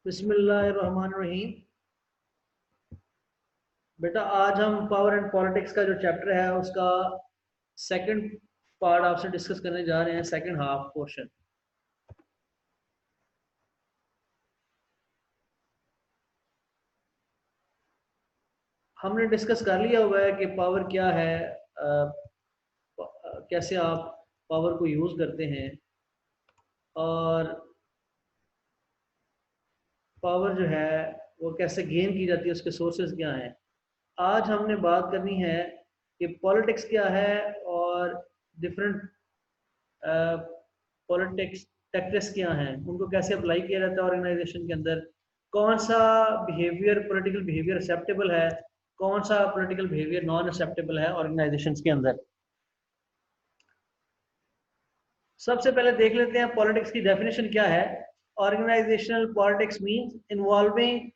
बिस्मिल्लाहिर्रहमानिर्रहीम। बेटा आज हम पावर एंड पॉलिटिक्स का जो चैप्टर है उसका सेकंड पार्ट आपसे डिस्कस करने जा रहे हैं, सेकंड हाफ पोर्शन। हमने डिस्कस कर लिया हुआ है कि पावर क्या है, कैसे आप पावर को यूज़ करते हैं और पावर जो है वो कैसे गेन की जाती है, उसके सोर्सेज क्या हैं। आज हमने बात करनी है कि पॉलिटिक्स क्या है और डिफरेंट पॉलिटिक्स टैक्टिक्स क्या हैं, उनको कैसे अप्लाई किया जाता है ऑर्गेनाइजेशन के अंदर, कौन सा बिहेवियर पॉलिटिकल बिहेवियर एक्सेप्टेबल है, कौन सा पॉलिटिकल बिहेवियर नॉन एक्सेप्टेबल है ऑर्गेनाइजेशन के अंदर। सबसे पहले देख लेते हैं पॉलिटिक्स की डेफिनेशन क्या है। Organizational politics means involving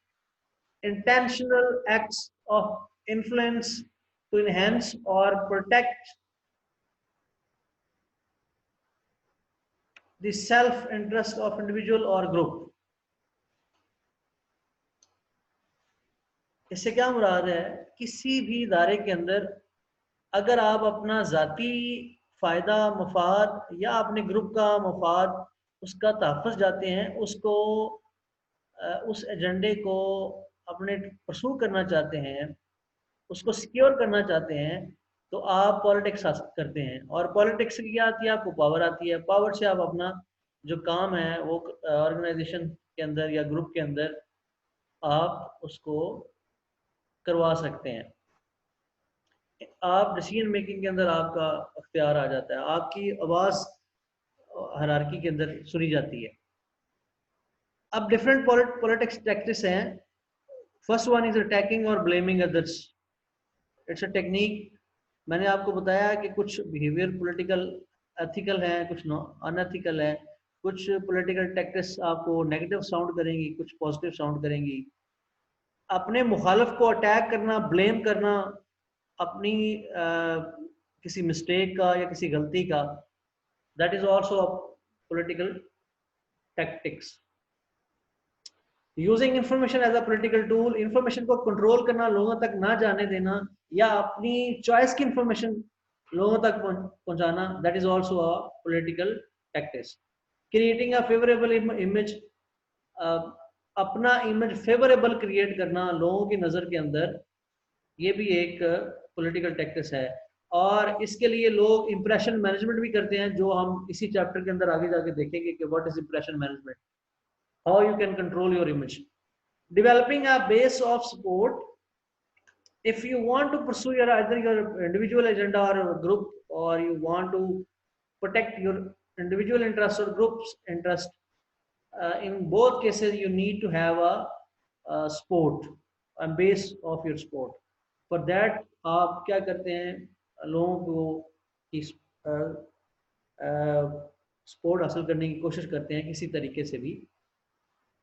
intentional acts of influence to enhance or protect the self interest of individual or group। इससे क्या मुराद है, किसी भी इदारे के अंदर अगर आप अपना ज़ाती फ़ायदा मफाद या अपने ग्रुप का मफाद उसका तहफ़्फ़ुज़ जाते हैं, उसको उस एजेंडे को अपने परसू करना चाहते हैं, उसको सिक्योर करना चाहते हैं, तो आप पॉलिटिक्स करते हैं। और पॉलिटिक्स की क्या आती है, आपको पावर आती है। पावर से आप अपना जो काम है वो ऑर्गेनाइजेशन के अंदर या ग्रुप के अंदर आप उसको करवा सकते हैं। आप डिसीजन मेकिंग के अंदर आपका अख्तियार आ जाता है, आपकी आवाज़ हायरार्की के अंदर सुनी जाती है। अब डिफरेंट पॉलिटिक्स टैक्टिक्स हैं। फर्स्ट वन इज अटैकिंग और blaming others. It's a technique. मैंने आपको बताया कि कुछ बिहेवियर पॉलिटिकल एथिकल है, कुछ अनएथिकल है। कुछ पॉलिटिकल टैक्टिक्स आपको नेगेटिव साउंड करेंगी, कुछ पॉजिटिव साउंड करेंगी। अपने मुखालिफ को अटैक करना, ब्लेम करना अपनी किसी मिस्टेक का या किसी गलती का, that is also a political tactics. Using information as a political tool, information को कंट्रोल करना, लोगों तक ना जाने देना या अपनी चॉइस की इंफॉर्मेशन लोगों तक पहुंचाना, that is also a political tactics. Creating a favourable image, अपना इमेज फेवरेबल क्रिएट करना लोगों की नज़र के अंदर, ये भी एक पॉलिटिकल टैक्टिक्स है। और इसके लिए लोग इंप्रेशन मैनेजमेंट भी करते हैं, जो हम इसी चैप्टर के अंदर आगे जाके देखेंगे कि what is impression management, how you can control your image. Developing a base of support. If you want to pursue your either your individual agenda or a group, or you want to protect your individual interest or group's interest, in both cases you need to have a support, a base of your support. For that आप क्या करते हैं, लोगों को इस support हासिल करने की कोशिश करते हैं किसी तरीके से भी।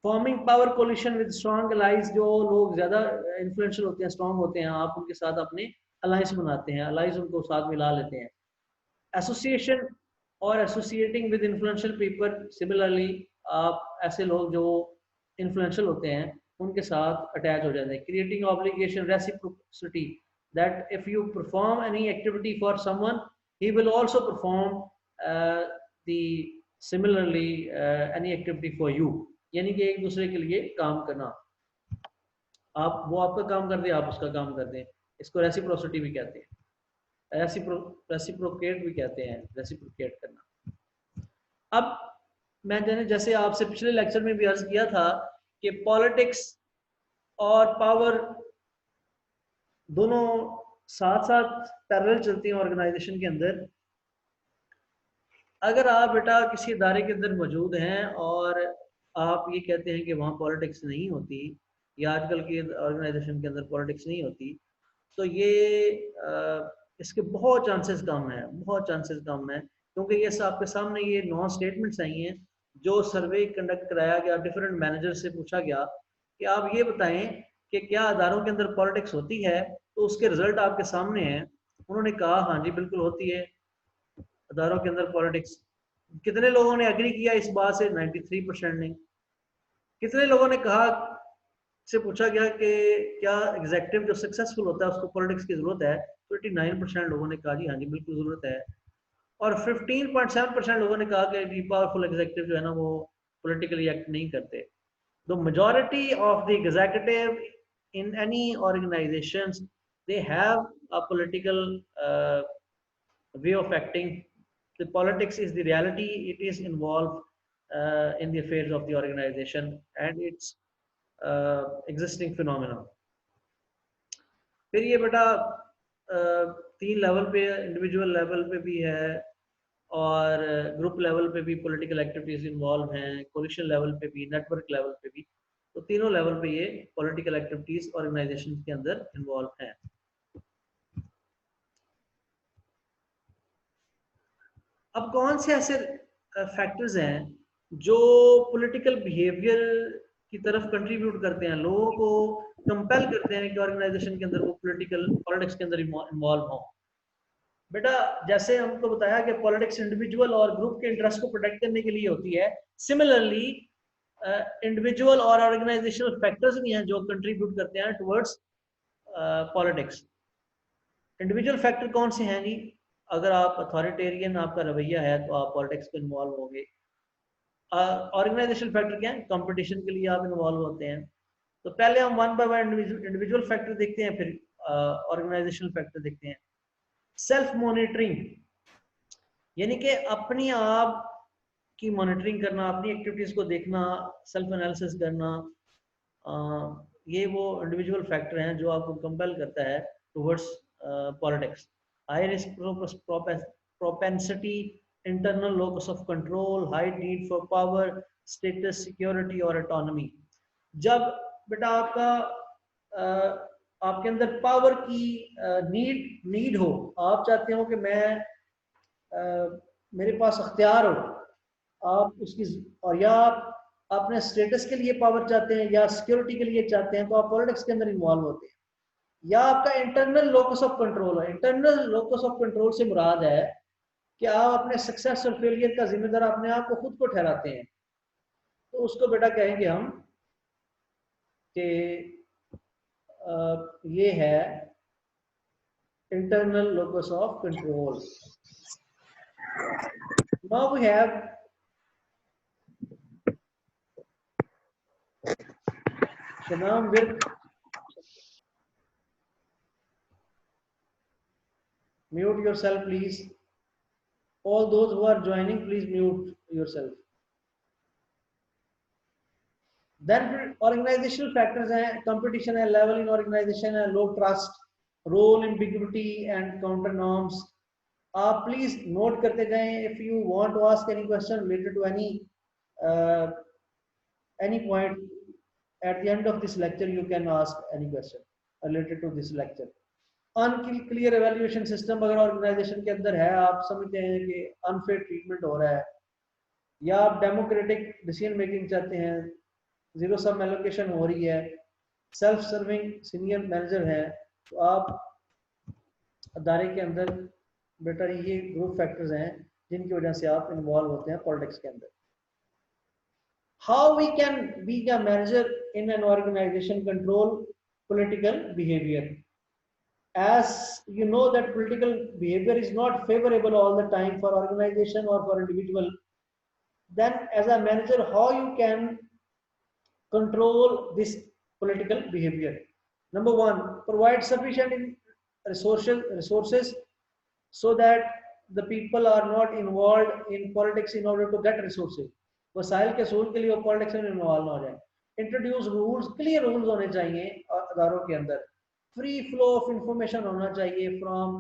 Forming power coalition with strong allies, जो लोग ज़्यादा इन्फ्लुएंशियल होते हैं, स्ट्रॉन्ग होते हैं, आप उनके साथ अपने अलाइंस बनाते हैं, अलाइंस उनको साथ मिला लेते हैं। एसोसिएशन और associating with influential people, similarly आप ऐसे लोग जो इन्फ्लुएंशियल होते हैं उनके साथ अटैच हो जाते हैं। Creating obligation reciprocity, that if you perform any activity for someone, he will also perform the similarly any activity for you. यानी कि एक दूसरे के लिए काम करना, आप वो आपका काम कर दे, आप उसका काम कर दें। इसको रेसिप्रोसिटी भी कहते हैं, रेसिप्रोकेट भी कहते हैं, रेसिप्रोकेट करना। अब मैंने जैसे आपसे पिछले लेक्चर में भी अर्ज किया था कि पॉलिटिक्स और पावर दोनों साथ साथ पैरेलल चलती हैं ऑर्गेनाइजेशन के अंदर। अगर आप बेटा किसी इदारे के अंदर मौजूद हैं और आप ये कहते हैं कि वहाँ पॉलिटिक्स नहीं होती, या आजकल की ऑर्गेनाइजेशन के अंदर पॉलिटिक्स नहीं होती, तो ये इसके बहुत चांसेस कम है, बहुत चांसेस कम है। क्योंकि ये आपके सामने ये 9 स्टेटमेंट्स आई हैं, जो सर्वे कंडक्ट कराया गया, डिफरेंट मैनेजर से पूछा गया कि आप ये बताएं कि क्या अदारों के अंदर पॉलिटिक्स होती है, तो उसके रिजल्ट आपके सामने हैं। उन्होंने कहा हाँ जी बिल्कुल होती है, अदारों के अंदर पॉलिटिक्स। कितने लोगों ने एग्री किया इस बात से? 93% ने। कितने लोगों ने कहा, से पूछा गया कि क्या एग्जेक्टिव जो सक्सेसफुल होता है उसको पॉलिटिक्स की जरूरत है, तो 89% लोगों ने कहा जी हाँ जी बिल्कुल जरूरत है, और 15.7% लोगों ने कहा कि पावरफुल एग्जेक्टिव जो है ना वो पॉलिटिकली एक्ट नहीं करते। The majority of the executive in any organizations, they have a political way of acting. The politics is the reality, it is involved in the affairs of the organization and its existing phenomena. फिर ये बेटा तीन level पे, individual level पे भी है और group level पे भी पॉलिटिकल एक्टिविटीज इन्वॉल्व हैं, कोलिशन लेवल पे भी, नेटवर्क लेवल पे भी। तो तीनों लेवल पे ये पॉलिटिकल एक्टिविटीज ऑर्गेनाइजेशन के अंदर इन्वॉल्व हैं। अब कौन से ऐसे फैक्टर्स हैं जो पॉलिटिकल बिहेवियर की तरफ कंट्रीब्यूट करते हैं, लोगों को कंपेल करते हैं कि ऑर्गेनाइजेशन के अंदर वो पॉलिटिक्स के अंदर इन्वॉल्व हो। बेटा जैसे हमको बताया कि पॉलिटिक्स इंडिविजुअल और ग्रुप के इंटरेस्ट को प्रोटेक्ट करने के लिए होती है, सिमिलरली इंडिविजुअल और ऑर्गेनाइजेशनल फैक्टर्स भी हैं जो कंट्रीब्यूट करते हैं टुवर्ड्स पॉलिटिक्स। इंडिविजुअल फैक्टर कौन से हैं जी? अगर आप अथॉरिटेरियन आपका रवैया है तो आप पॉलिटिक्स में इन्वॉल्व होंगे। ऑर्गेनाइजेशनल फैक्टर क्या है? कंपटीशन के लिए आप इन्वॉल्व होते हैं। तो पहले हम one by one individual factor देखते हैं, फिर ऑर्गेनाइजेशनल फैक्टर देखते हैं। सेल्फ मॉनिटरिंग, यानी कि अपनी आप की मॉनिटरिंग करना, अपनी एक्टिविटीज को देखना, सेल्फ एनालिसिस करना, ये वो इंडिविजुअल फैक्टर हैं जो आपको कंपेल करता है towards politics. High risk propensity, internal locus of control, high need for power, status, security और ऑटोनॉमी। जब बेटा आपके अंदर पावर की नीड हो, आप चाहते हो कि मेरे पास अख्तियार हो, आप उसकी, और या आप अपने स्टेटस के लिए पावर चाहते हैं या सिक्योरिटी के लिए चाहते हैं, तो आप पॉलिटिक्स के अंदर इन्वॉल्व होते हैं। या आपका इंटरनल लोकस ऑफ कंट्रोल है। इंटरनल लोकस ऑफ कंट्रोल से मुराद है कि आप अपने सक्सेस और फेलियर का जिम्मेदार अपने आप को खुद को ठहराते हैं, तो उसको बेटा कहेंगे हम कि ये है internal locus of control. Now we have Shanam Virk. Mute yourself, please. All those who are joining, please mute yourself. Then organizational factors हैं, competition है, level in organization है, low trust, role ambiguity and counter norms. आप please note करते जाएं. If you want to ask any question related to any point at the end of this lecture, you can ask any question related to this lecture. Unclear evaluation system अगर organisation के अंदर है, आप समझते हैं कि अनफेयर ट्रीटमेंट हो रहा है, या आप डेमोक्रेटिक डिसीजन मेकिंग चाहते हैं, जीरो सम एलोकेशन हो रही है, सेल्फ सर्विंग सीनियर मैनेजर है, तो आप अदारे के अंदर बेटा ये ग्रुप फैक्टर्स हैं जिनकी वजह से आप इन्वॉल्व होते हैं पॉलिटिक्स के अंदर. How we can be a manager in an organization control political behavior. As you know that political behavior is not favorable all the time for organization or for individual, then as a manager how you can control this political behavior? Number one, provide sufficient resources so that the people are not involved in politics in order to get resources. वसाइल के सूल के लिए वो politics में involve ना हो जाए. इंट्रोड्यूस रूल्स, क्लियर रूल्स होने चाहिए अदारों के अंदर. फ्री फ्लो ऑफ इंफॉर्मेशन होना चाहिए from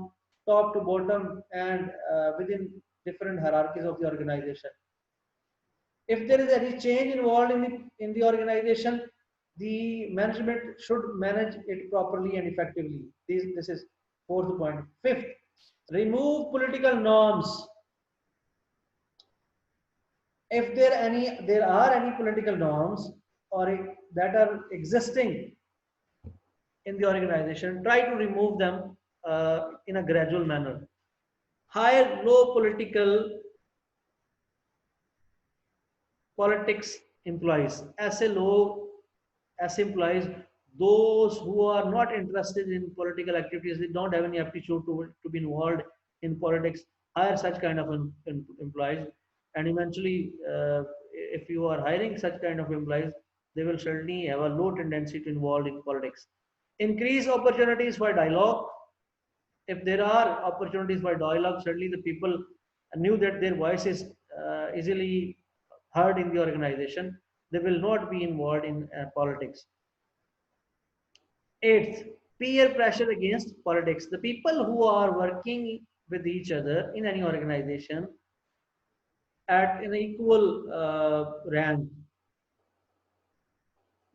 top to bottom and within different hierarchies of the organization. If there is any change involved in the organization, the management should manage it properly and effectively. This is fourth point. Fifth, remove political norms. If there are any political norms or that are existing in the organization, try to remove them in a gradual manner. Hire low politics employees, ऐसे लोग, ऐसे employees, those who are not interested in political activities, they don't have any aptitude to be involved in politics, hire such kind of employees. And eventually, if you are hiring such kind of employees, they will certainly have a low tendency to involve in politics. Increase opportunities for dialogue. If there are opportunities for dialogue, certainly the people knew that their voice is easily heard in the organization. They will not be involved in politics. Eighth, peer pressure against politics. The people who are working with each other in any organization at an equal rank,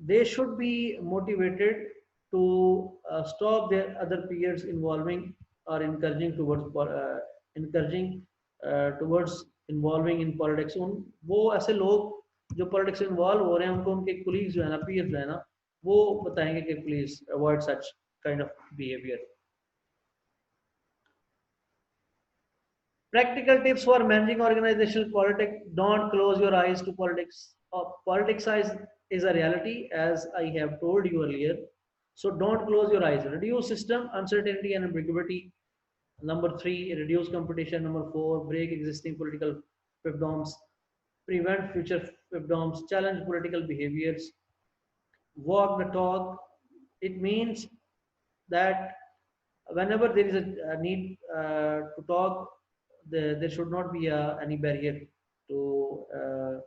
they should be motivated to stop their other peers involving or encouraging towards involving in politics. उन वो ऐसे लोग जो politics में involve हो रहे हैं, उनको उनके colleagues जो है ना, peers जो है ना, वो बताएंगे कि please avoid such kind of behavior. Practical tips for managing organizational politics. Don't close your eyes to politics. Politics is a reality, as I have told you earlier. So don't close your eyes. Reduce system uncertainty and ambiguity. Number three, reduce competition. Number four, break existing political fiefdoms. Prevent future fiefdoms. Challenge political behaviors. Walk the talk. It means that whenever there is a need to talk, there should not be any barrier to uh,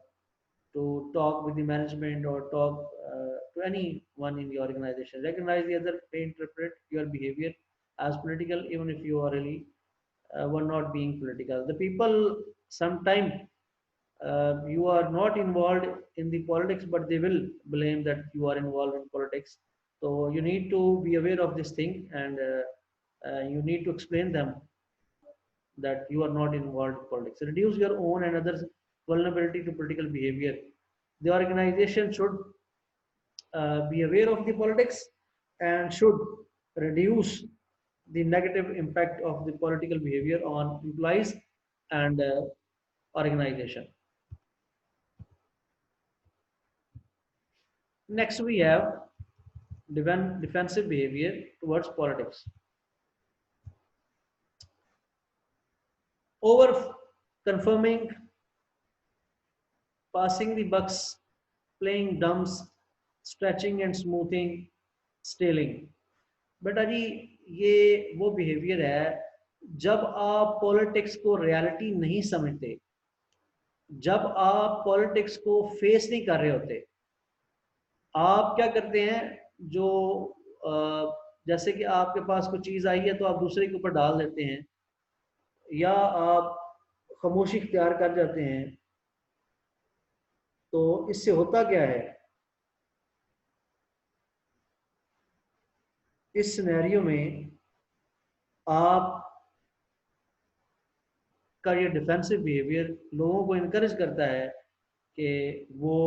to talk with the management or talk to anyone in the organization. Recognize the other, may interpret your behavior as political, even if you are really were not being political. The people sometimes you are not involved in the politics, but they will blame that you are involved in politics. So you need to be aware of this thing, and you need to explain them that you are not involved in politics. Reduce your own and others' vulnerability to political behavior. The organization should be aware of the politics and should reduce the negative impact of the political behavior on employees and organization. Next, we have defensive behavior towards politics. Over confirming, passing the bucks, playing dumps, stretching and smoothing, stealing. बेटा जी, ये वो behaviour है जब आप politics को reality नहीं समझते, जब आप पॉलिटिक्स को फेस नहीं कर रहे होते, आप क्या करते हैं, जो जैसे कि आपके पास कोई चीज़ आई है तो आप दूसरे के ऊपर डाल देते हैं, या आप खामोशी इख्तियार कर जाते हैं। तो इससे होता क्या है, इस सिनेरियो में आप का ये डिफेंसिव बिहेवियर लोगों को इनकरेज करता है कि वो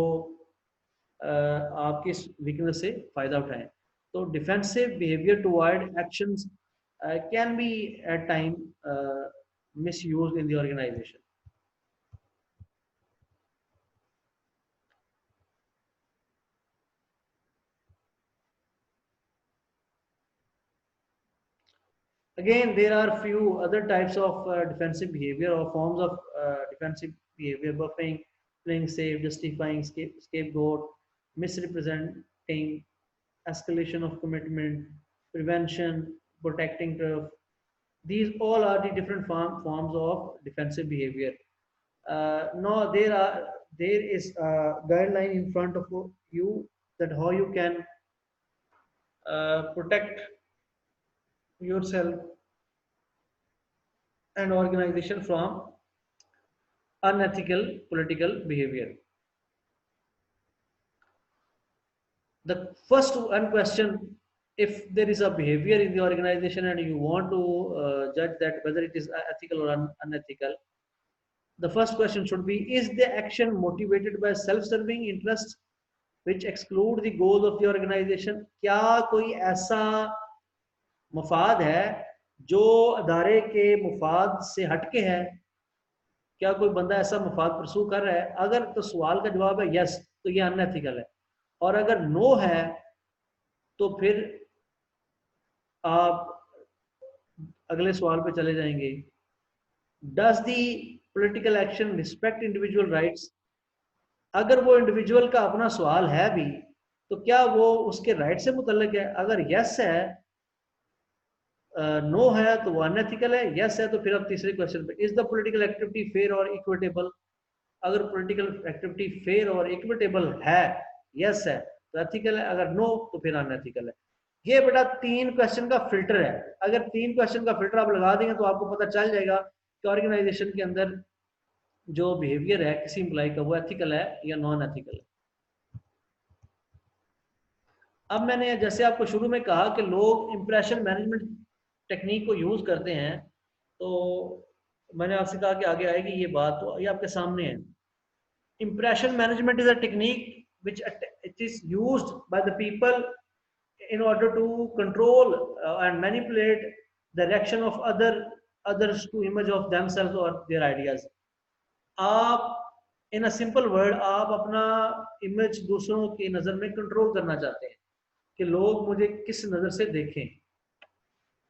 आपकी इस वीकनेस से फायदा उठाएं। तो defensive behaviour toward actions can be at time misused in the organization. Again, there are few other types of defensive behavior or forms of defensive behavior: buffing, playing safe, justifying scapegoat, misrepresenting, escalation of commitment, prevention, protecting turf. These all are the different forms of defensive behavior. Now there is a guideline in front of you that how you can protect yourself and organization from unethical political behavior. The first one question, if there is a behavior in the organization and you want to judge that whether it is ethical or unethical, the first question should be, is the action motivated by self-serving interests which exclude the goals of the organization? क्या कोई ऐसा मफाद है जो अदारे के मफाद से हटके है? क्या कोई बंदा ऐसा मफाद परसू कर रहा है? अगर तो सवाल का जवाब है यस, तो ये अनएथिकल है। और अगर नो है तो फिर आप अगले सवाल पे चले जाएंगे। Does the political action respect individual rights? अगर वो इंडिविजुअल का अपना सवाल है भी तो क्या वो उसके राइट से मुतल्लिक है? अगर यस है, नो है तो वो अनएथिकल है, यस है तो फिर अब तीसरे क्वेश्चन पे, is the political activity fair और इक्विटेबल? अगर पॉलिटिकल एक्टिविटी फेयर और इक्विटेबल है, यस है, तो एथिकल है, अगर नो तो फिर अनएथिकल है। ये बेटा 3 क्वेश्चन का फिल्टर है। अगर 3 क्वेश्चन का फिल्टर आप लगा देंगे तो आपको पता चल जाएगा कि ऑर्गेनाइजेशन के अंदर जो बिहेवियर है किसी एम्प्लॉय का वो एथिकल है या नॉन एथिकल है। अब मैंने जैसे आपको शुरू में कहा कि लोग इंप्रेशन मैनेजमेंट टेक्निक को यूज करते हैं, तो मैंने आपसे कहा कि आगे आएगी ये बात, तो ये आपके सामने है। Impression management is a technique which it is used by the people in order to control and manipulate the reaction of others to image of themselves or their ideas. आप in a simple word आप अपना image दूसरों की नज़र में control करना चाहते हैं कि लोग मुझे किस नज़र से देखें।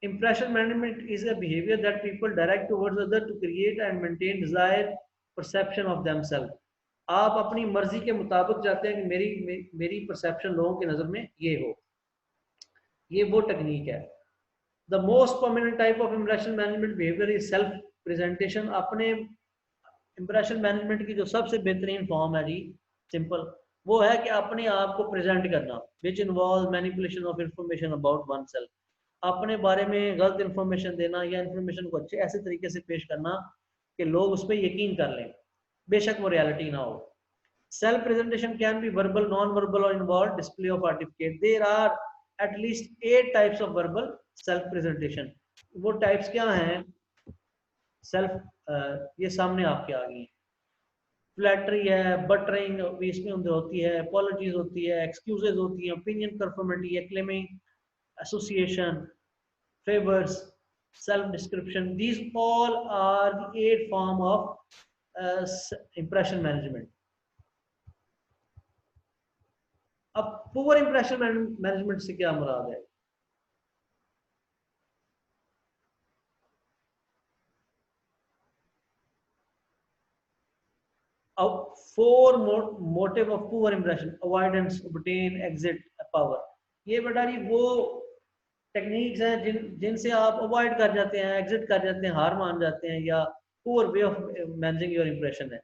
Impression management is a behavior that people direct towards others to create and maintain desired perception of themselves. आप अपनी मर्जी के मुताबिक चाहते हैं कि मेरी परसेप्शन लोगों की नज़र में ये हो। ये वो टेक्निक है। The most prominent type of impression management behaviour is self presentation. अपने इंप्रेशन मैनेजमेंट की जो सबसे बेहतरीन फॉर्म है जी, सिंपल, वो है कि अपने आप को प्रेजेंट करना, which involve manipulation of information about one self. अपने बारे में गलत इंफॉर्मेशन देना या इंफॉर्मेशन को अच्छे ऐसे तरीके से पेश करना कि लोग उस पर यकीन कर लें, बेशक वो रियलिटी ना हो। Self presentation can be verbal, non-verbal, or involve display of certificate. There are at least 8 types of verbal self presentation. वो types क्या हैं? ये सामने आपके आ गई। फ्लैटरी है, बटरिंग इसमें अंदर होती है, अपॉलॉजीज होती है, एक्सक्यूजेज होती है, ओपिनियन कंफर्मिटी है, claiming, association, favours, self description. These all are the 8 form of impression management. अब पुअर इंप्रेशन मैनेजमेंट से क्या मुराद है? अब 4 motive of poor impression: avoidance, obtain, exit, power. ये बेटा जी वो टेक्निक्स हैं जिनसे आप अवॉइड कर जाते हैं, एग्जिट कर जाते हैं, हार मान जाते हैं, या poor way of managing your impression है।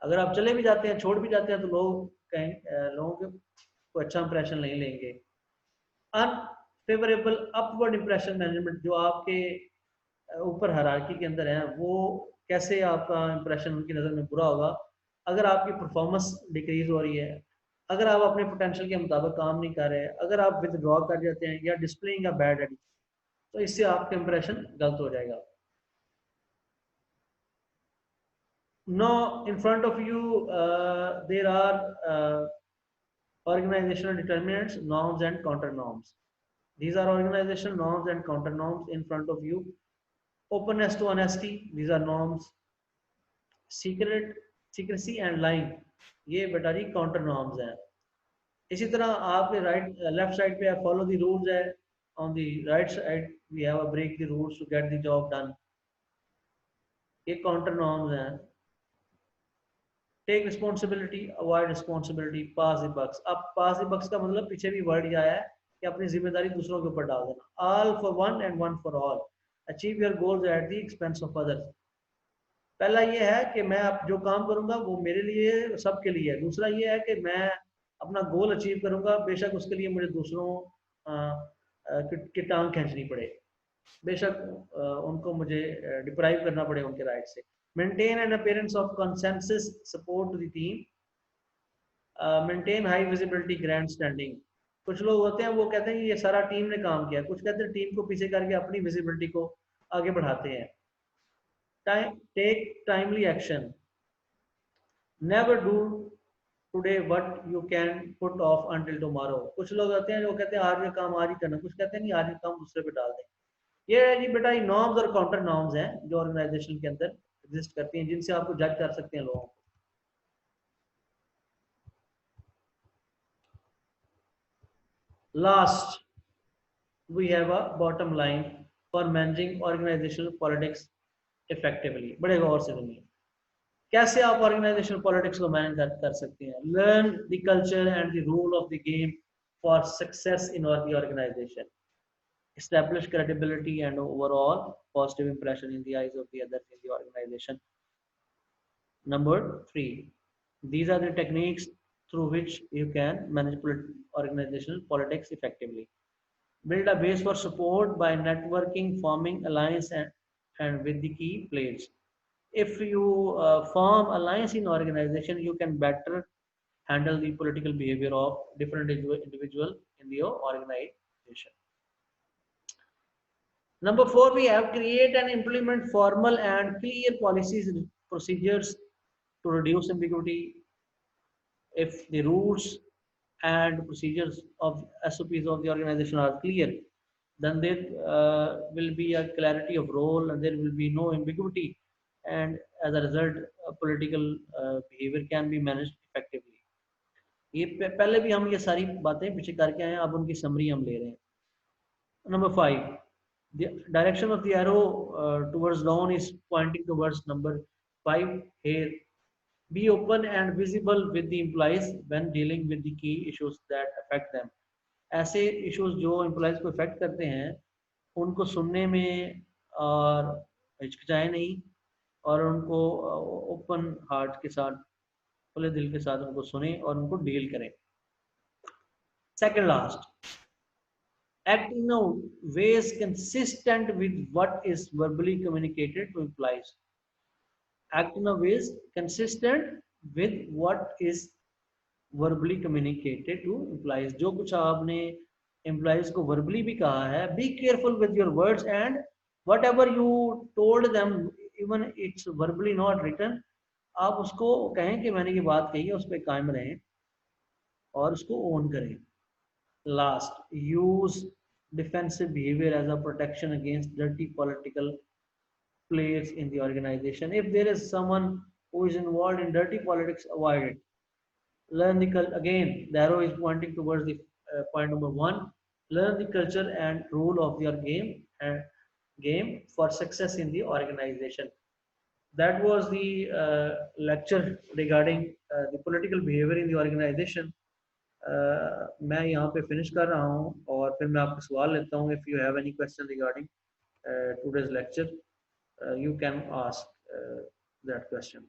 अगर आप चले भी जाते हैं, छोड़ भी जाते हैं, तो लोग कहीं लोगों के कोई अच्छा इंप्रेशन नहीं लेंगे। अनफेवरेबल अपवर्ड इंप्रेशन मैनेजमेंट, जो आपके ऊपर हायरार्की के अंदर है, वो कैसे आपका इंप्रेशन उनकी नज़र में बुरा होगा अगर आपकी परफॉर्मेंस डिक्रीज हो रही है, अगर आप अपने पोटेंशियल के मुताबिक काम नहीं कर रहे, अगर आप विदड्रॉ कर जाते हैं या डिस्प्लेइंग अ बैड एटीट्यूड, तो इससे आपका इंप्रेशन गलत हो जाएगा। Now in front of you there are organizational determinants, norms and counter norms. These are organizational norms and counter norms in front of you. Openness to honesty, these are norms. Secrecy and lying, ये बेटा जी counter norms हैं। इसी तरह आपके left side पे follow the rules है, on the right side we have a break the rules to get the job done, ये counter norms हैं। Take responsibility, avoid responsibility, pass the bucks. अब pass the बक्स का मतलब पीछे भी word ही आया है कि अपनी जिम्मेदारी दूसरों के ऊपर डाल देना। All for one and one for all, achieve your goals at the expense of others. पहला ये है कि मैं अब जो काम करूंगा वो मेरे लिए, सबके लिए है। दूसरा ये है कि मैं अपना गोल अचीव करूंगा, बेशक उसके लिए मुझे दूसरों की टांग खींचनी पड़े, बेशक उनको मुझे डिप्राइव करना पड़े उनके राइट से। Maintain an appearance of consensus, support the team, maintain high visibility, grand standing. कुछ लोग होते हैं वो कहते हैं कि ये सारा टीम ने काम किया, कुछ कहते हैं टीम को पीछे करके अपनी विजिबिलिटी को आगे बढ़ाते हैं। Take timely action. Never do today what you can put off until tomorrow. कुछ लोग होते हैं जो कहते हैं आज ये काम आज ही करना, कुछ कहते हैं नहीं आज ये काम दूसरे पे डाल दें। ये है जी बेटा, ये नॉर्म्स और काउंटर नॉर्म्स हैं जो ऑर्गेनाइजेशन के अंदर एग्जिस्ट करती हैं, जिनसे आपको जज कर सकते हैं लोगों को। Last, we have a bottom line for managing organizational politics effectively. बड़े गौर से सुनिए कैसे आप ऑर्गेनाइजेशनल पॉलिटिक्स को मैनेज कर सकते हैं. Learn the culture and the rule of the game for success in the organization. Establish credibility and overall positive impression in the eyes of the others in the organization. Number three, these are the techniques through which you can manage organizational politics effectively. Build a base for support by networking, forming alliance and with the key players. If you form alliance in organization, you can better handle the political behavior of different individual in the organization. Number four, we have create and implement formal and clear policies and procedures to reduce ambiguity. If the rules and procedures of SOPs of the organization are clear, then there will be a clarity of role and there will be no ambiguity. And as a result, political behavior can be managed effectively. ये पहले भी हम ये सारी बातें पीछे करके आए हैं, अब उनकी समरी हम ले रहे हैं. Number five, the direction of the arrow towards down is pointing towards number five here. Be open and visible with the employees when dealing with the key issues that affect them. ऐसे issues जो employees को affect करते हैं, उनको सुनने में और हिचकिचाए नहीं और उनको open heart के साथ, खुले दिल के साथ उनको सुने और उनको deal करें. Second last, act in a ways consistent with what is verbally communicated to employees. Act in a ways consistent with what is verbally communicated to employees. जो कुछ आपने employees को verbally भी कहा है, be careful with your words and whatever you told them, even it's verbally not written, आप उसको कहें कि मैंने ये बात कही है, उस पर कायम रहें और उसको own करें. Last, use defensive behavior as a protection against dirty political players in the organization. If there is someone who is involved in dirty politics, avoid it. Learn again, the arrow is pointing towards the point number one. Learn the culture and rule of your game for success in the organization. That was the lecture regarding the political behavior in the organization. मैं यहाँ पे finish कर रहा हूँ और फिर मैं आपको सवाल लेता हूँ. If you have any question regarding today's lecture, you can ask that question.